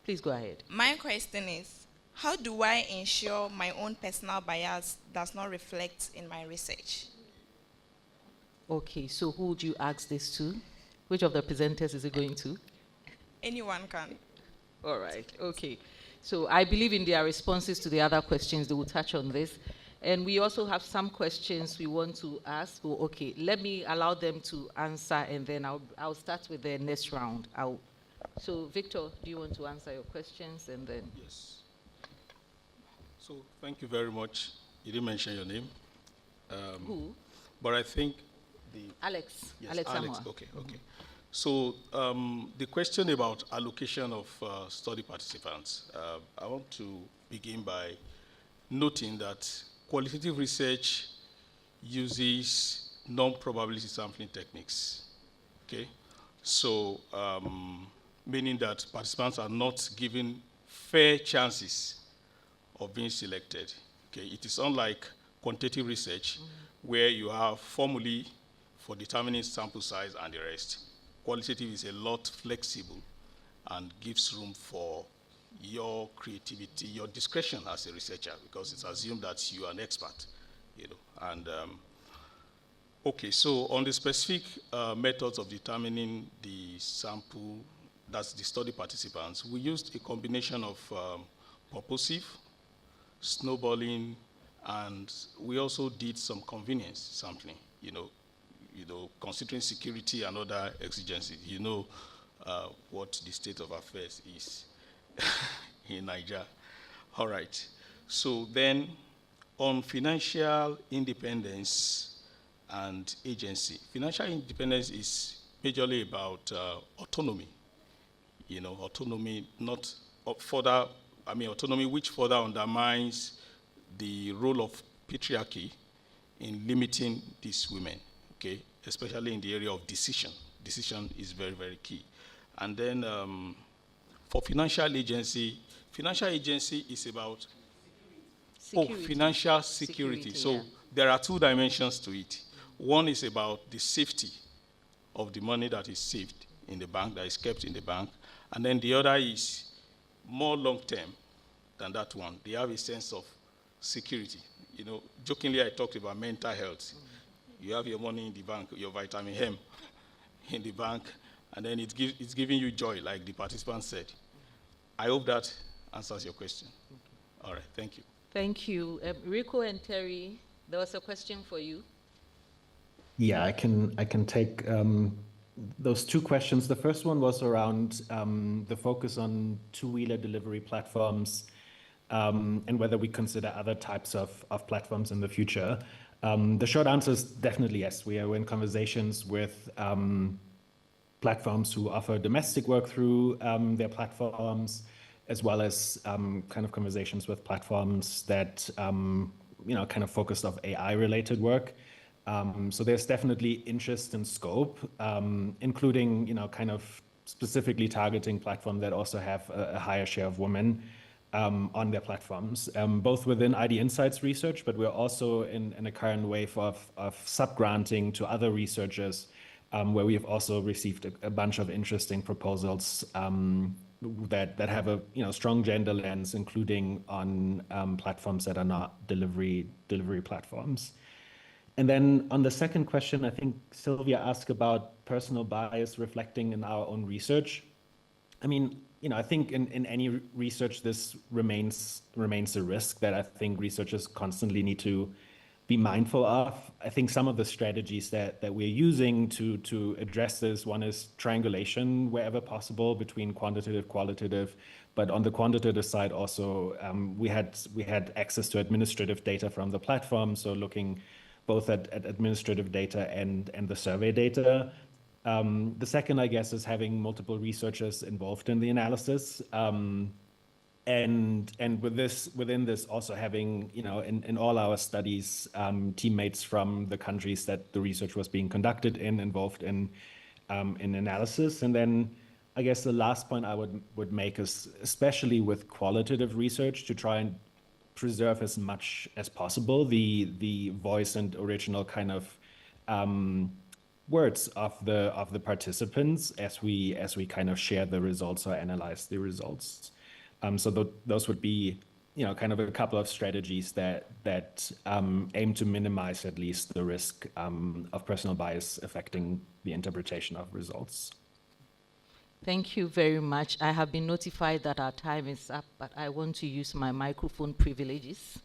Please go ahead. My question is, how do I ensure my own personal bias does not reflect in my research? Okay, so who would you ask this to? Which of the presenters is it going to? Anyone can. All right, okay. So I believe in their responses to the other questions, they will touch on this. And we also have some questions we want to ask. Oh, okay, let me allow them to answer, and then I'll start with the next round. So, Victor, do you want to answer your questions, and then? Yes. So, thank you very much. You didn't mention your name. Who? But I think Alex. Yes, Alex. Okay, okay. So, the question about allocation of study participants, I want to begin by noting that qualitative research uses non-probability sampling techniques, okay? So, meaning that participants are not given fair chances of being selected, okay? It is unlike quantitative research, where you have formulae for determining sample size and the rest. Qualitative is a lot flexible and gives room for your creativity, your discretion as a researcher, because it's assumed that you are an expert, you know. And okay, so on the specific methods of determining the sample, that's the study participants, we used a combination of purposive, snowballing, and we also did some convenience sampling, you know, considering security and other exigencies. You know what the state of affairs is in Nigeria. All right. So then, on financial independence and agency, financial independence is majorly about autonomy. You know, autonomy not further. I mean, autonomy which further undermines the role of patriarchy in limiting these women. Okay, especially in the area of decision. Decision is very, very key. And then for financial agency is about financial security. So yeah, there are 2 dimensions to it. One is about the safety of the money that is saved in the bank, that is kept in the bank. And then the other is more long-term than that one. They have a sense of security. You know, jokingly I talked about mental health. You have your money in the bank, your vitamin M in the bank, and then it's giving you joy, like the participant said. I hope that answers your question. All right, thank you. Thank you. Rico and Terry, there was a question for you. Yeah, I can take those 2 questions. The first one was around the focus on 2-wheeler delivery platforms and whether we consider other types of platforms in the future. The short answer is definitely yes. We are in conversations with platforms who offer domestic work through their platforms, as well as kind of conversations with platforms that kind of focused on AI-related work. So there's definitely interest and scope, including, kind of specifically targeting platforms that also have a higher share of women on their platforms, both within IDinsight's research, but we're also in a current wave of sub-granting to other researchers, where we have also received a bunch of interesting proposals that have a strong gender lens, including on platforms that are not delivery platforms. And then on the second question, I think Sylvia asked about personal bias reflecting in our own research. I mean, I think in any research, this remains a risk that I think researchers constantly need to be mindful of. I think some of the strategies that we're using to address this, one is triangulation wherever possible between quantitative, qualitative, but on the quantitative side also, we had access to administrative data from the platform, so looking both at administrative data and the survey data. The second, I guess, is having multiple researchers involved in the analysis. And within this also having, in all our studies, teammates from the countries that the research was being conducted in, involved in analysis. And then I guess the last point I would make is, especially with qualitative research, to try and preserve as much as possible the voice and original kind of words of the participants as we kind of share the results or analyze the results. So those would be kind of a couple of strategies that aim to minimize at least the risk of personal bias affecting the interpretation of results. Thank you very much. I have been notified that our time is up, but I want to use my microphone privileges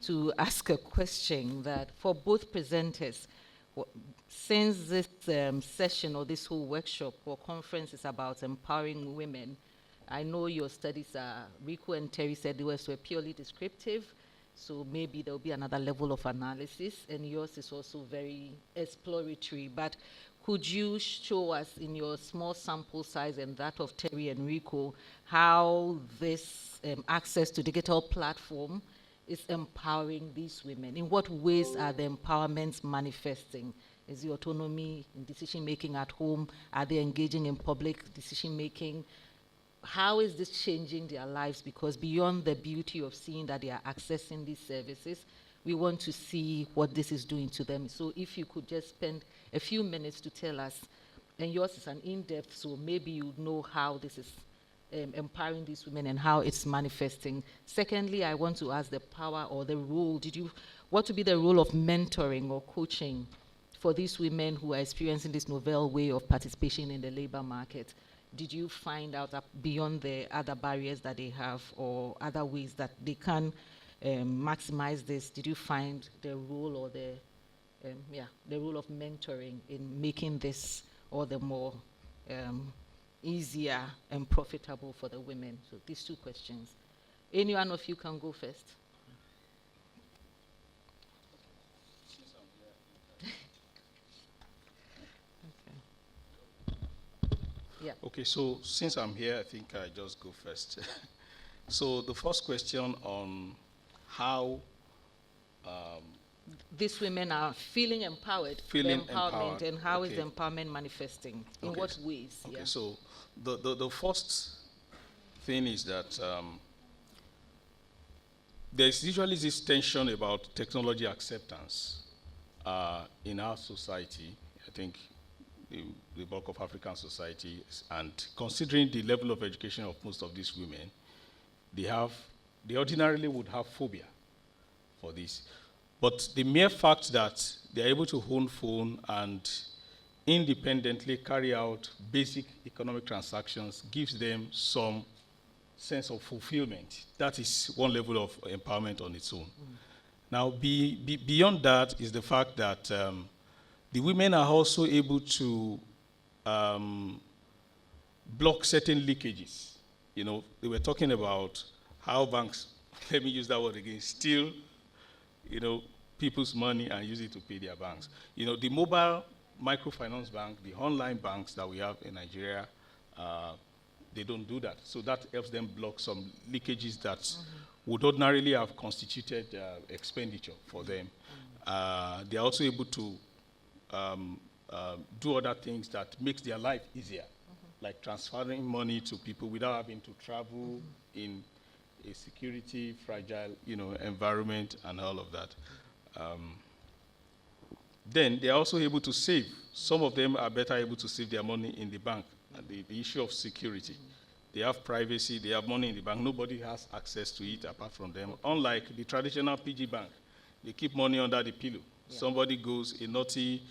to ask a question that for both presenters, since this session or this whole workshop or conference is about empowering women, I know your studies are, Rico and Terry said they were purely descriptive, so maybe there'll be another level of analysis, and yours is also very exploratory, but could you show us in your small sample size and that of Terry and Rico how this access to digital platform is empowering these women? In what ways are the empowerments manifesting? Is the autonomy in decision-making at home? Are they engaging in public decision-making? How is this changing their lives? Because beyond the beauty of seeing that they are accessing these services, we want to see what this is doing to them. So if you could just spend a few minutes to tell us, and yours is an in-depth, so maybe you know how this is empowering these women and how it's manifesting. Secondly, I want to ask the power or the role, what would be the role of mentoring or coaching for these women who are experiencing this novel way of participation in the labor market? Did you find out that beyond the other barriers that they have or other ways that they can maximize this, did you find the role or the role of mentoring in making this all the more easier and profitable for the women? So these two questions. Any one of you can go first. Yeah. Okay, so since I'm here, I think I just go first. So the first question on how these women are feeling empowered, and how is the empowerment manifesting? In what ways? Okay, yeah. So the first thing is that there's usually this tension about technology acceptance in our society. I think the bulk of African society, and considering the level of education of most of these women, they ordinarily would have phobia for this. But the mere fact that they're able to own phone and independently carry out basic economic transactions gives them some sense of fulfillment. That is one level of empowerment on its own. Now, beyond that is the fact that the women are also able to block certain leakages. They were talking about how banks, let me use that word again, steal, people's money and use it to pay their banks. The mobile microfinance bank, the online banks that we have in Nigeria, they don't do that. So that helps them block some leakages that would ordinarily have constituted expenditure for them. They are also able to do other things that makes their life easier, like transferring money to people without having to travel in a security fragile, environment and all of that. Then they are also able to save. Some of them are better able to save their money in the bank. The issue of security. They have privacy, they have money in the bank. Nobody has access to it apart from them. Unlike the traditional PG bank, they keep money under the pillow. Yeah. Somebody goes, a naughty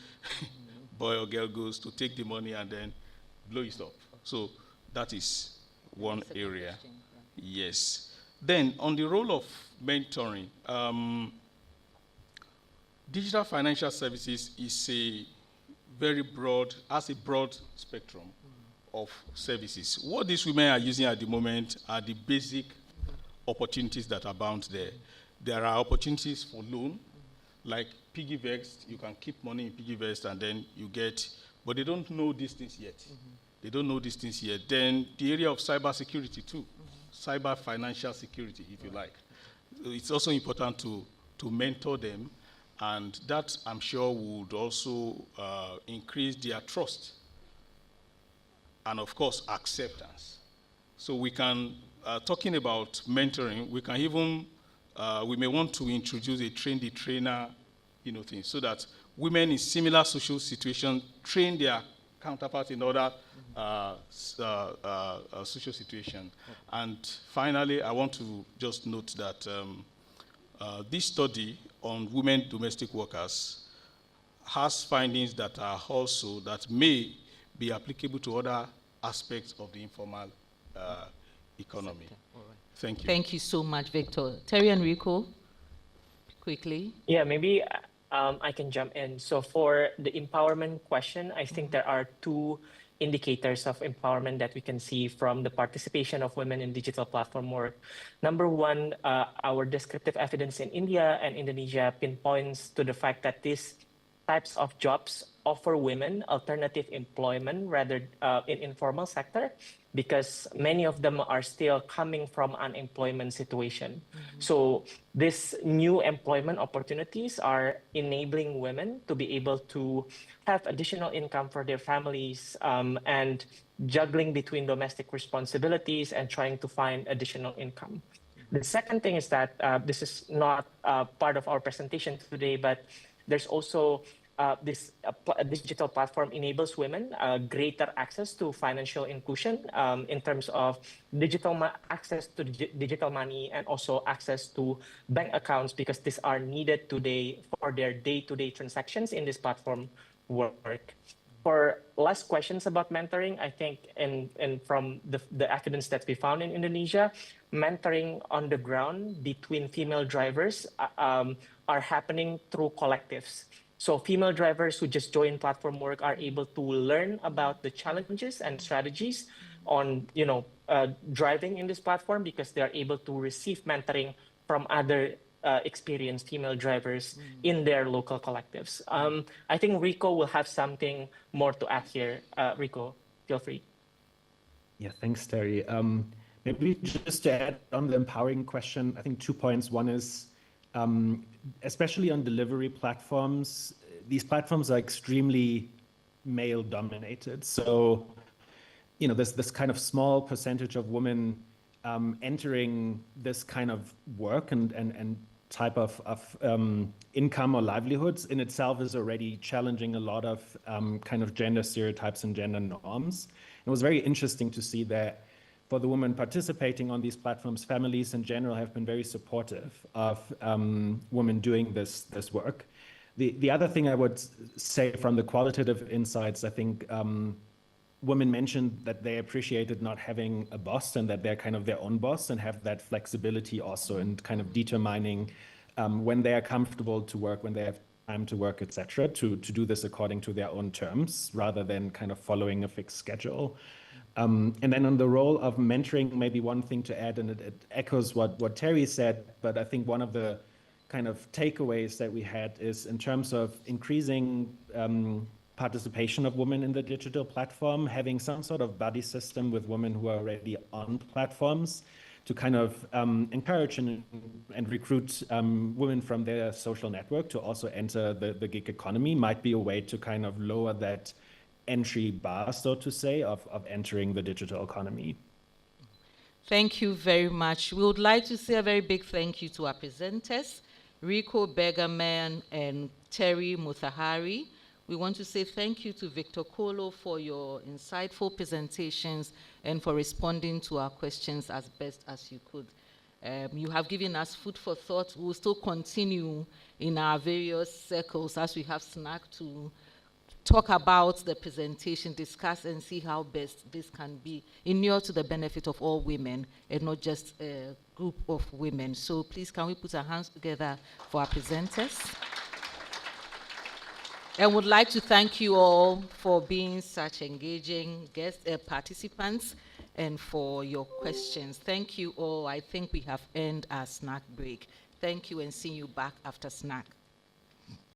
boy or girl goes to take the money and then blow it up. So that is one area. Yeah. Yes. Then on the role of mentoring, digital financial services is has a broad spectrum of services. What these women are using at the moment are the basic opportunities that are bound there. There are opportunities for loan, like PiggyVest. You can keep money in PiggyVest and then you get, but they don't know these things yet. They don't know these things yet. Then the area of cybersecurity too, cyber financial security, if you like. It's also important to mentor them, and that, I'm sure, would also increase their trust and, of course, acceptance. So we can, talking about mentoring, we can even, we may want to introduce a train-the-trainer, thing, so that women in similar social situations train their counterparts in other social situations. And finally, I want to just note that this study on women domestic workers has findings that are also, that may be applicable to other aspects of the informal economy. Right. Thank you. Thank you so much, Victor. Terry and Rico, quickly. Yeah, maybe I can jump in. So for the empowerment question, I think there are two indicators of empowerment that we can see from the participation of women in digital platform work. Number one, our descriptive evidence in India and Indonesia pinpoints to the fact that these types of jobs offer women alternative employment rather in informal sector, because many of them are still coming from unemployment situation. So these new employment opportunities are enabling women to be able to have additional income for their families, and juggling between domestic responsibilities and trying to find additional income. The second thing is that this is not part of our presentation today, but there's also this digital platform enables women greater access to financial inclusion in terms of access to digital money and also access to bank accounts, because these are needed today for their day-to-day transactions in this platform work. For last questions about mentoring, I think, and from the evidence that we found in Indonesia, mentoring on the ground between female drivers are happening through collectives. So female drivers who just join platform work are able to learn about the challenges and strategies on, driving in this platform, because they are able to receive mentoring from other experienced female drivers in their local collectives. I think Rico will have something more to add here. Rico, feel free. Yeah, thanks, Terry. Maybe just to add on the empowering question, I think 2 points. One is, especially on delivery platforms, these platforms are extremely male dominated. So, there's this kind of small percentage of women entering this kind of work and type of income or livelihoods in itself is already challenging a lot of kind of gender stereotypes and gender norms. It was very interesting to see that for the women participating on these platforms, families in general have been very supportive of women doing this work. The other thing I would say from the qualitative insights, I think women mentioned that they appreciated not having a boss and that they're kind of their own boss and have that flexibility also in kind of determining when they are comfortable to work, when they have time to work, etc., to do this according to their own terms rather than kind of following a fixed schedule. And then on the role of mentoring, maybe one thing to add, and it echoes what Terry said, but I think one of the kind of takeaways that we had is in terms of increasing participation of women in the digital platform, having some sort of buddy system with women who are already on platforms to kind of encourage and recruit women from their social network to also enter the gig economy might be a way to kind of lower that entry bar, so to say, of entering the digital economy. Thank you very much. We would like to say a very big thank you to our presenters, Rico, Bergemann, and Terry Muthahhari. We want to say thank you to Victor Kolo for your insightful presentations and for responding to our questions as best as you could. You have given us food for thought. We'll still continue in our various circles as we have snack to talk about the presentation, discuss and see how best this can be inure to the benefit of all women and not just a group of women. So please, can we put our hands together for our presenters? And would like to thank you all for being such engaging guest participants and for your questions. Thank you all. I think we have earned our snack break. Thank you and see you back after snack.